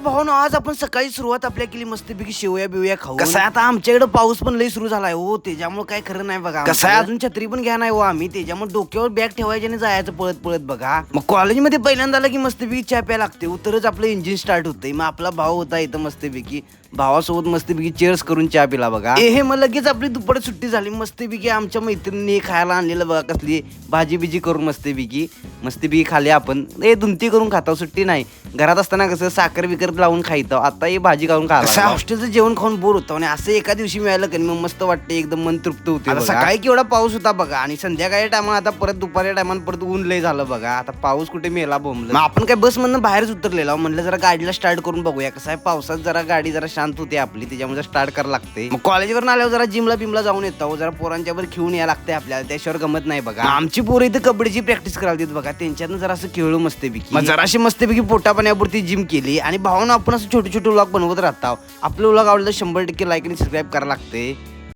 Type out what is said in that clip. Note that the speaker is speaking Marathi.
भावानो, आज आपण सकाळी सुरुवात आपल्या केली मस्तपैकी शेवया बिवया खाऊ. कसं आहे आता आमच्याकडे पाऊस पण लई सुरू झालाय हो, त्याच्यामुळे काय खरं नाही बघा. कसं आहे अजून छत्री पण घ्या नाही हो आम्ही, त्याच्यामुळे डोक्यावर बॅग ठेवायची आणि जायचं पळत पळत बघा. मग कॉलेजमध्ये पहिल्यांदा आला की मस्तपैकी चहा प्यायला लागते, तरच आपलं इंजिन स्टार्ट होतंय. मग आपला भाव होता इथं मस्तपैकी, भावासोबत मस्तपैकी चेअर्स करून चहा पिला बघा. हे मग लगेच आपली दुपार सुट्टी झाली. मस्तपैकी आमच्या मैत्रिणीने खायला आणलेलं बघा, कसली भाजी बिजी करून मस्तपैकी खाली आपण. हे दुमती करून खाता, सुट्टी नाही. घरात असताना कसं साखर बिकर लावून खायचं, आता हे भाजी खाऊन खायला. हॉस्टेलचं जेवण खाऊन बोर होतं आणि असं एका दिवशी मिळालं की मग मस्त वाटते, एकदम मन तृप्त होते. सकाळी केवढा पाऊस होता बघा आणि संध्याकाळी टायमाला आता परत दुपारच्या टायमाला परत ऊन लय झालं बघा. आता पाऊस कुठे मेला बोंबलं. मग आपण काय बस मधनं बाहेरच उतरलेला, म्हणलं जरा गाडीला स्टार्ट करून बघूया. कसं आहे पावसात जरा गाडी जरा शांत होते आपली, त्याच्यामुळे स्टार्ट करायला लागते. मग कॉलेजवर आल्यावर जरा जिमला बिमला जाऊन येतो, जरा पोरांच्या वर खेळून यायला लागते आपल्याला, त्याशिवाय गमत नाही बघा. आमची पोरं इथं कबड्डीची प्रॅक्टिस करायला देत बघा, त्यांच्यानं जरा असं खेळू मस्तपैकी. मग जराशी मस्तपैकी पोटा पाण्यापुरती जिम केली आणि भावानं आपण असं छोटे छोटे व्लॉग बनवत राहतो. आपलं व्लॉग आवडलं 100% लाईक आणि सबस्क्राईब करायला लागते.